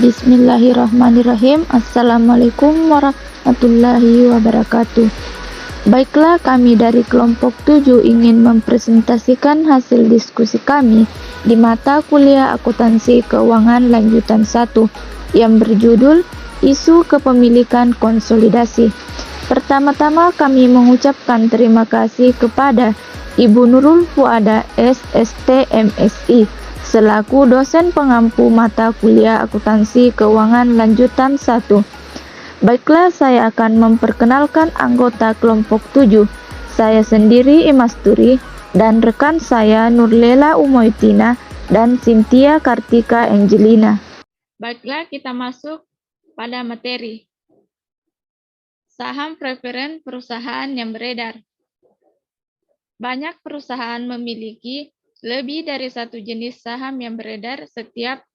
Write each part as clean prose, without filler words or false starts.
Bismillahirrahmanirrahim. Assalamualaikum warahmatullahi wabarakatuh. Baiklah, kami dari kelompok 7 ingin mempresentasikan hasil diskusi kami di mata kuliah akuntansi keuangan lanjutan 1 yang berjudul Isu Kepemilikan Konsolidasi. Pertama-tama kami mengucapkan terima kasih kepada Ibu Nurul Fuada SST MSI selaku dosen pengampu mata kuliah akuntansi keuangan lanjutan 1. Baiklah, saya akan memperkenalkan anggota kelompok 7. Saya sendiri Imasturi dan rekan saya Nurlela Umoitina dan Cynthia Kartika Angelina. Baiklah, kita masuk pada materi. Saham preferen perusahaan yang beredar. Banyak perusahaan memiliki lebih dari satu jenis saham yang beredar. Setiap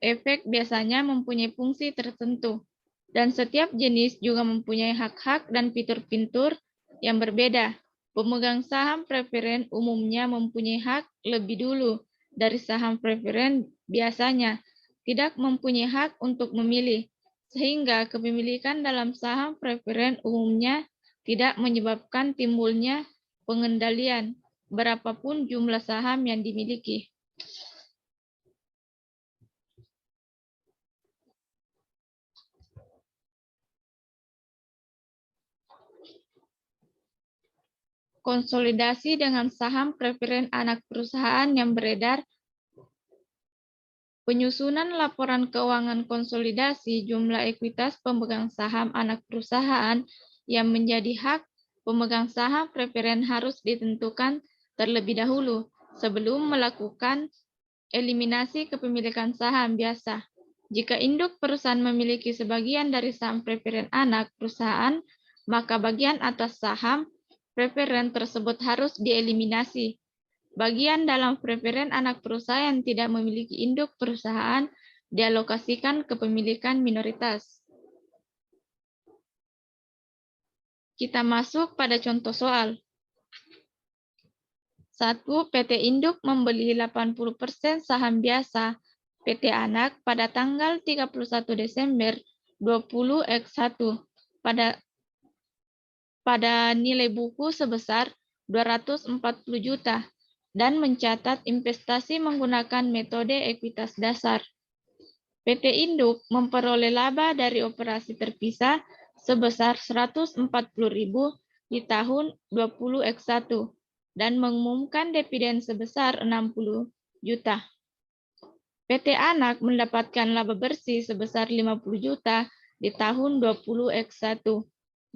efek biasanya mempunyai fungsi tertentu, dan setiap jenis juga mempunyai hak-hak dan fitur-fitur yang berbeda. Pemegang saham preferen umumnya mempunyai hak lebih dulu dari saham preferen biasanya tidak mempunyai hak untuk memilih, sehingga kepemilikan dalam saham preferen umumnya tidak menyebabkan timbulnya pengendalian berapapun jumlah saham yang dimiliki. Konsolidasi dengan saham preferen anak perusahaan yang beredar. Penyusunan laporan keuangan konsolidasi jumlah ekuitas pemegang saham anak perusahaan yang menjadi hak pemegang saham preferen harus ditentukan terlebih dahulu sebelum melakukan eliminasi kepemilikan saham biasa. Jika induk perusahaan memiliki sebagian dari saham preferen anak perusahaan, maka bagian atas saham preferen tersebut harus dieliminasi. Bagian dalam preferen anak perusahaan yang tidak memiliki induk perusahaan dialokasikan kepemilikan minoritas. Kita masuk pada contoh soal. 1. PT Induk membeli 80% saham biasa PT Anak pada tanggal 31 Desember 20X1 pada nilai buku sebesar 240 juta dan mencatat investasi menggunakan metode ekuitas dasar. PT Induk memperoleh laba dari operasi terpisah sebesar 140.000 di tahun 20X1 dan mengumumkan dividen sebesar 60 juta. PT Anak mendapatkan laba bersih sebesar 50 juta di tahun 20X1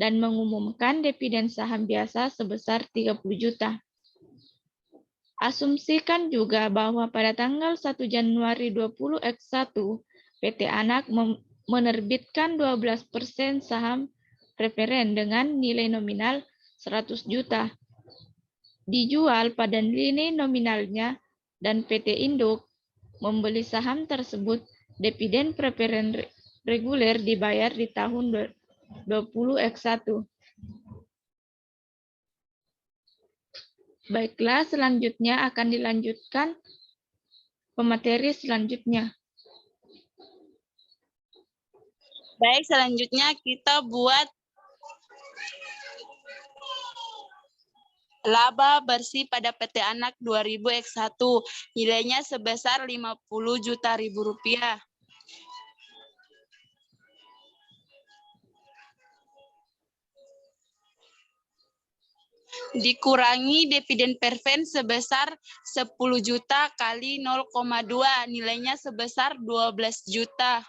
dan mengumumkan dividen saham biasa sebesar 30 juta. Asumsikan juga bahwa pada tanggal 1 Januari 20X1, PT Anak menerbitkan 12% saham preferen dengan nilai nominal 100 juta. Dijual pada nilai nominalnya dan PT Induk membeli saham tersebut, dividen preferen reguler dibayar di tahun 20X1. Baiklah, selanjutnya akan dilanjutkan pemateri selanjutnya. Baik, selanjutnya kita buat laba bersih pada PT Anak 2000X1. Nilainya sebesar 50 juta rupiah. Dikurangi dividen preferen sebesar 10 juta kali 0,2, nilainya sebesar 12 juta.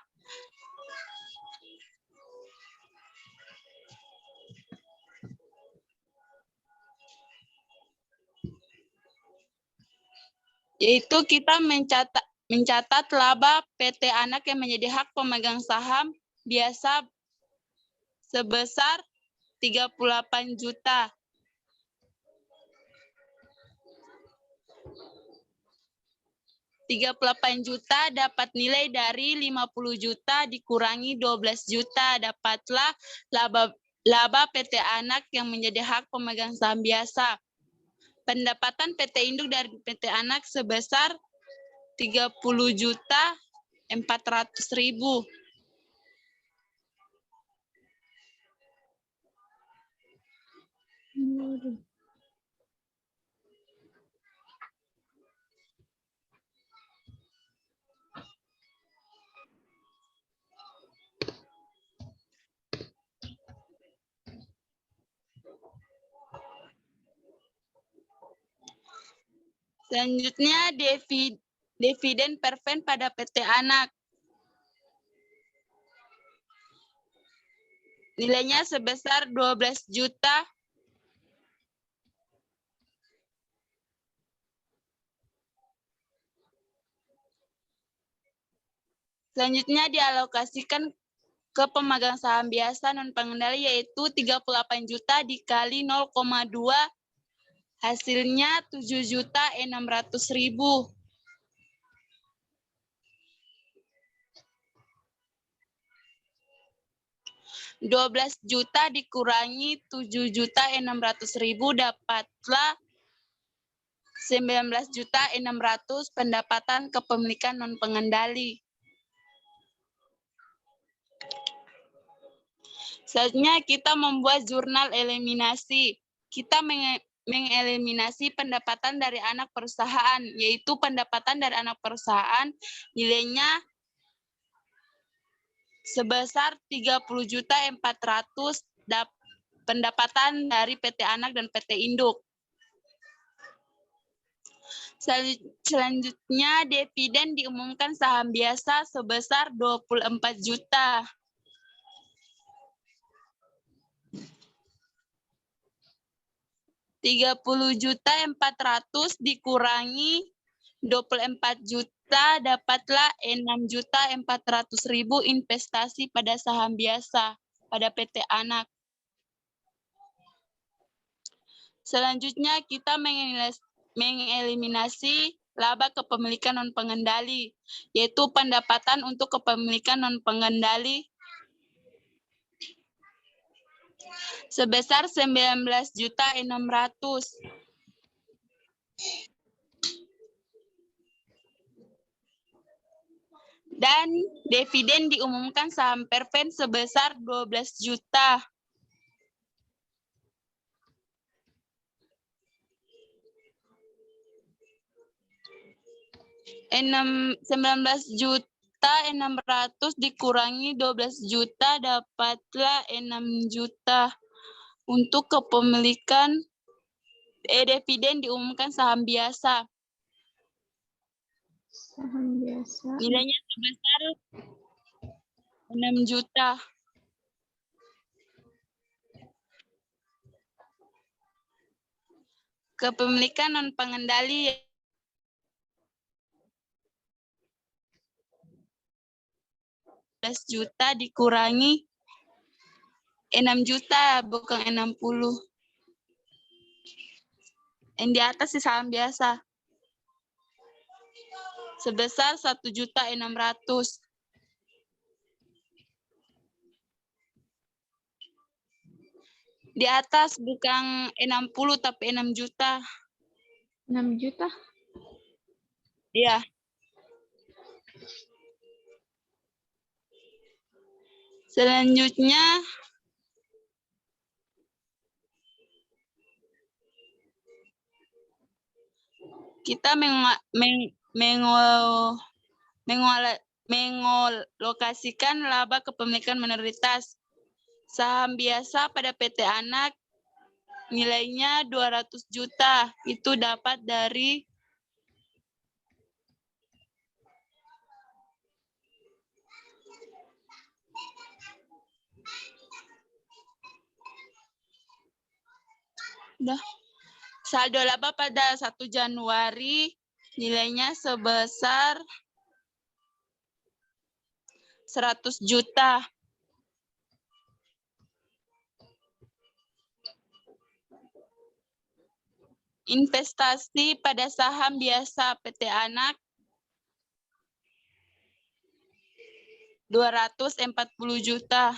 Yaitu kita mencatat laba PT Anak yang menjadi hak pemegang saham biasa sebesar 38 juta. Juta dapat nilai dari 50 juta dikurangi 12 juta. Dapatlah laba PT Anak yang menjadi hak pemegang saham biasa. Pendapatan PT Induk dari PT Anak sebesar 30 juta 400.000. Selanjutnya dividen perven pada PT Anak. Nilainya sebesar 12 juta. Selanjutnya dialokasikan ke pemegang saham biasa non pengendali yaitu 38 juta dikali 0,2 hasilnya 7.600.000. 12 juta dikurangi 7.600.000 dapatlah 19.600.000 pendapatan kepemilikan non pengendali. Selanjutnya kita membuat jurnal eliminasi. Kita mengeliminasi pendapatan dari anak perusahaan, yaitu pendapatan dari anak perusahaan nilainya sebesar 30.400.000 pendapatan dari PT Anak dan PT Induk. Selanjutnya dividen diumumkan saham biasa sebesar 24 juta. 30.400.000 dikurangi 24 juta dapatlah 6.400.000 investasi pada saham biasa pada PT Anak. Selanjutnya kita mengeliminasi laba kepemilikan non pengendali, yaitu pendapatan untuk kepemilikan non pengendali sebesar 19.600.000. Dan dividen diumumkan saham perven sebesar 12 juta. 19.600.000 dikurangi 12 juta dapatlah 6 juta. Untuk kepemilikan dividen diumumkan saham biasa. Saham biasa. Nilainya sebesar 6 juta. Kepemilikan non pengendali 12 juta dikurangi 6 juta, bukan 60. Yang di atas sih saham biasa. Sebesar 1.600.000. Di atas bukan 60 tapi 6 juta. 6 juta? Iya. Selanjutnya kita mengolokasikan laba kepemilikan minoritas. Saham biasa pada PT Anak nilainya 200 juta. Itu dapat dari saldo laba pada 1 Januari nilainya sebesar 100 juta. Investasi pada saham biasa PT Anak 240 juta.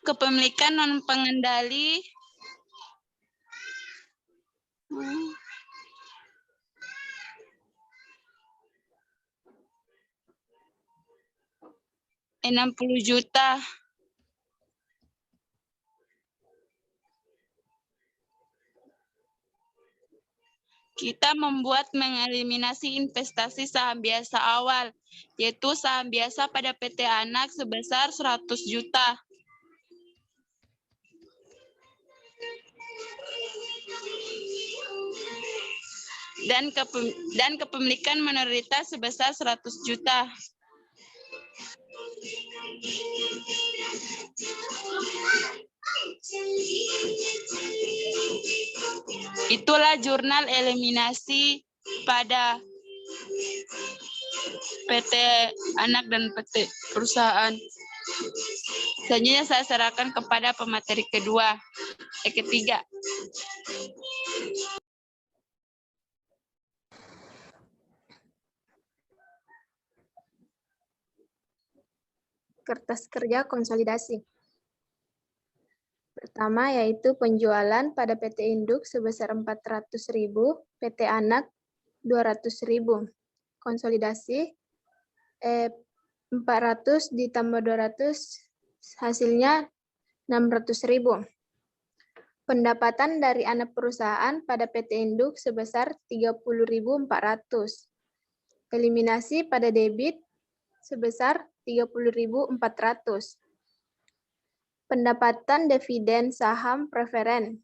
Kepemilikan non pengendali Rp60 juta. Kita membuat mengeliminasi investasi saham biasa awal, yaitu saham biasa pada PT Anak sebesar 100 juta. Dan kepemilikan minoritas sebesar 100 juta. Itulah jurnal eliminasi pada PT Anak dan PT Perusahaan. Selanjutnya saya serahkan kepada pemateri ketiga. Kertas kerja konsolidasi. Pertama yaitu penjualan pada PT Induk sebesar 400.000, PT Anak 200.000. Konsolidasi 400 ditambah 200 hasilnya 600.000. Pendapatan dari anak perusahaan pada PT Induk sebesar 30.400. Eliminasi pada debit sebesar 30.400. Pendapatan dividen saham preferen.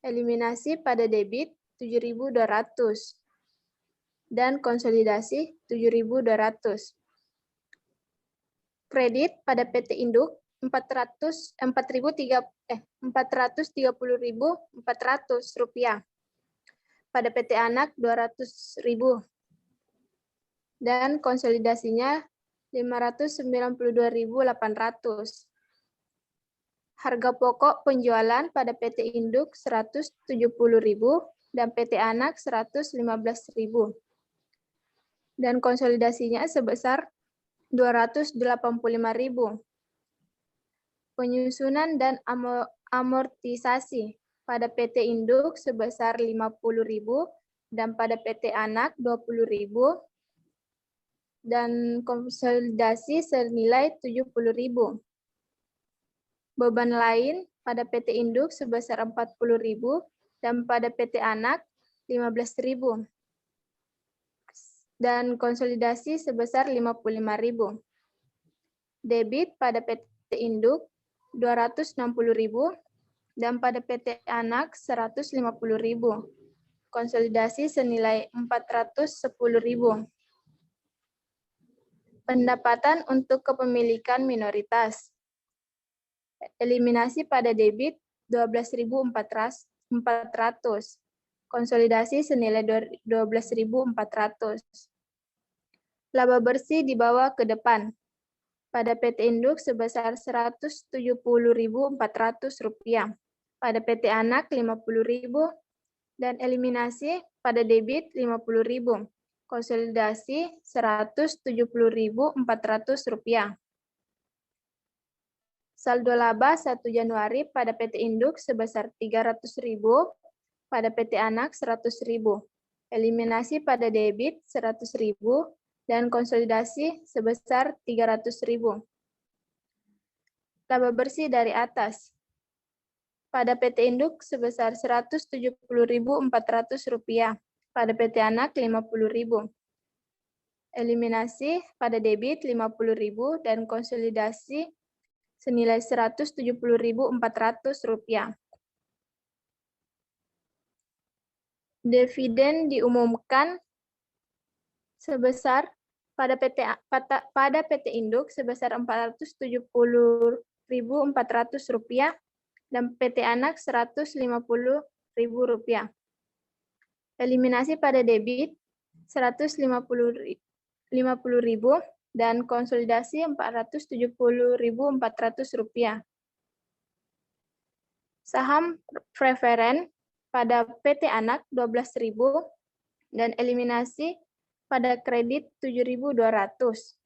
Eliminasi pada debit 7.200 dan konsolidasi 7.200. Kredit pada PT Induk 430.400 rupiah. Pada PT Anak 200.000 dan konsolidasinya 592.800. Harga pokok penjualan pada PT Induk 170.000 dan PT Anak 115.000. Dan konsolidasinya sebesar 285.000. Penyusunan dan amortisasi pada PT Induk sebesar 50.000 dan pada PT Anak 20.000 dan konsolidasi senilai 70.000. Beban lain pada PT Induk sebesar 40.000 dan pada PT Anak 15.000. Dan konsolidasi sebesar 55.000. Debit pada PT Induk 260.000 dan pada PT Anak 150.000. Konsolidasi senilai 410.000. Pendapatan untuk kepemilikan minoritas. Eliminasi pada debit 12.400. Konsolidasi senilai 12.400. Laba bersih dibawa ke depan. Pada PT Induk sebesar 170.400 rupiah. Pada PT Anak 50.000 dan eliminasi pada debit 50.000. Konsolidasi 170.400 rupiah. Saldo laba 1 Januari pada PT Induk sebesar 300.000, pada PT Anak 100.000. Eliminasi pada debit 100.000 dan konsolidasi sebesar 300.000. Laba bersih dari atas. Pada PT Induk sebesar 170.400 rupiah, pada PT Anak 50.000. Eliminasi pada debit 50.000 dan konsolidasi senilai 170.400 rupiah. Dividen diumumkan sebesar pada PT Induk sebesar 470.400 rupiah dan PT Anak 150.000 rupiah. Eliminasi pada debit 150.000 dan konsolidasi 470.400 rupiah. Saham preferen pada PT Anak 12.000 dan eliminasi pada kredit 7.200.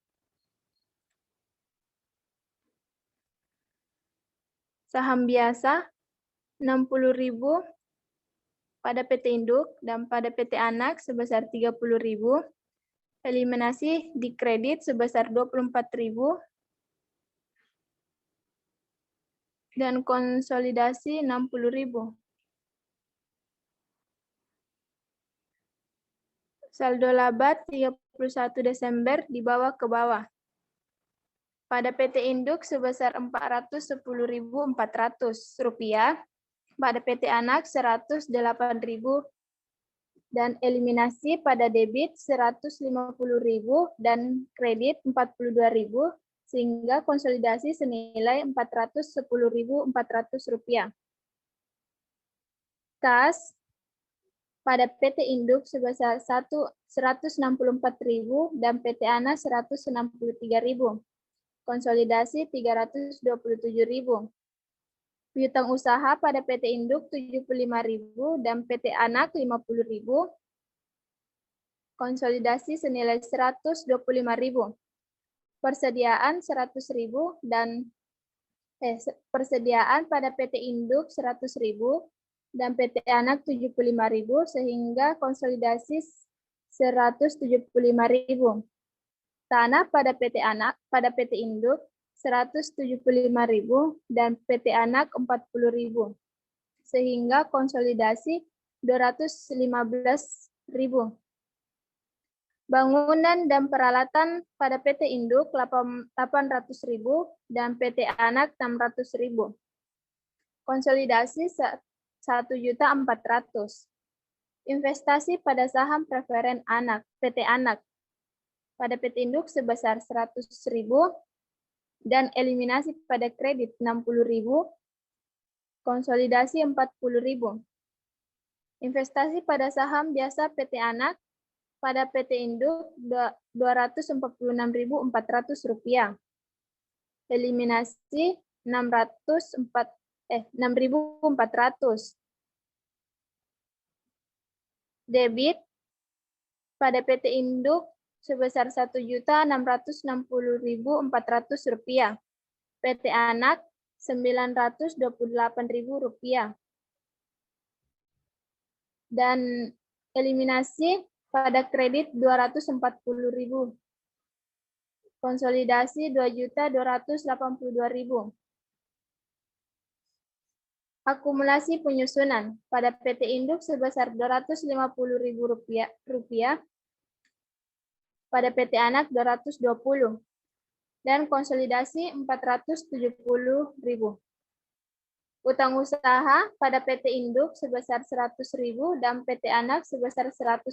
Saham biasa 60.000 pada PT Induk dan pada PT Anak sebesar 30.000. Eliminasi di kredit sebesar 24.000 dan konsolidasi 60.000. Saldo laba 31 Desember di bawah ke bawah. Pada PT Induk sebesar Rp410.400, pada PT Anak 108.000 dan eliminasi pada debit 150.000 dan kredit 42.000 sehingga konsolidasi senilai Rp410.400. Kas pada PT Induk sebesar 164.000 dan PT Anak 163.000. Konsolidasi 327.000. Piutang usaha pada PT Induk 75.000 dan PT Anak 50.000. Konsolidasi senilai 125.000. Persediaan 100.000 dan persediaan pada PT Induk 100.000 dan PT Anak 75.000 sehingga konsolidasi 175.000. Tanah pada PT Anak pada PT Induk 175.000 dan PT Anak 40.000 sehingga konsolidasi 215.000. Bangunan dan peralatan pada PT Induk 800.000 dan PT Anak 600.000. Konsolidasi 1.400.000. Investasi pada saham preferen Anak PT Anak pada PT Induk sebesar 100.000 dan eliminasi pada kredit 60.000. Konsolidasi 40.000. Investasi pada saham biasa PT Anak pada PT Induk Rp246.400. Eliminasi 6.400. Debit pada PT Induk sebesar Rp1.660.400. PT Anak Rp928.000. Dan eliminasi pada kredit 240.000. Konsolidasi 2.282.000. Akumulasi penyusunan pada PT Induk sebesar Rp250.000, pada PT Anak 220 dan konsolidasi 470.000. Utang usaha pada PT Induk sebesar 100.000 dan PT Anak sebesar 100.000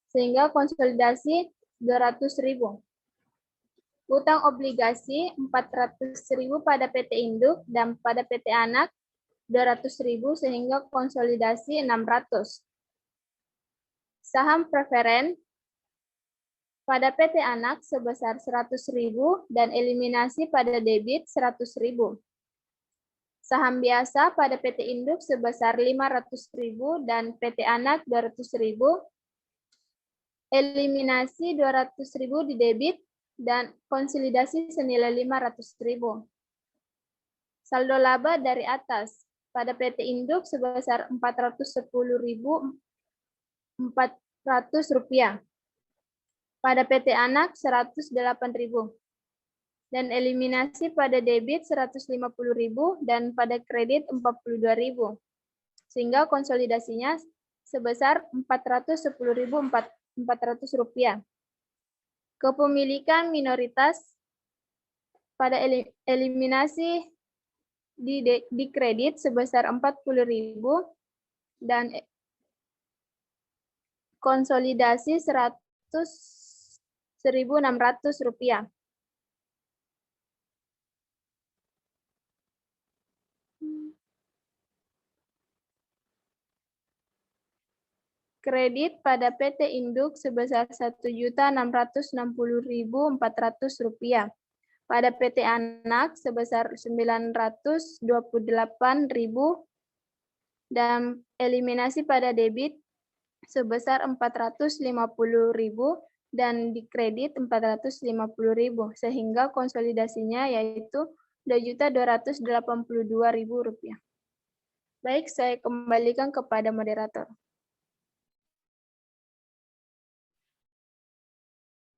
sehingga konsolidasi 200.000. Utang obligasi 400.000 pada PT Induk dan pada PT Anak 200.000 sehingga konsolidasi 600. Saham preferen pada PT Anak sebesar 100.000 dan eliminasi pada debit 100.000. Saham biasa pada PT Induk sebesar 500.000 dan PT Anak 200.000. Eliminasi 200.000 di debit dan konsolidasi senilai 500.000. Saldo laba dari atas pada PT Induk sebesar Rp410.400. Pada PT Anak 108.000 dan eliminasi pada debit 150.000 dan pada kredit 42.000 sehingga konsolidasinya sebesar Rp410.400. Kepemilikan minoritas pada eliminasi di kredit sebesar 40.000 dan konsolidasi 1.600 rupiah. Kredit pada PT Induk sebesar Rp1.660.400. Pada PT Anak sebesar 928.000 dan eliminasi pada debit sebesar 450.000 dan di kredit 450.000 sehingga konsolidasinya yaitu Rp2.282.000. Baik, saya kembalikan kepada moderator.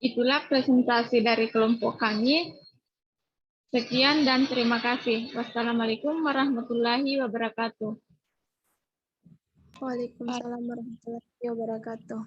Itulah presentasi dari kelompok kami. Sekian dan terima kasih. Wassalamualaikum warahmatullahi wabarakatuh. Waalaikumsalam warahmatullahi wabarakatuh.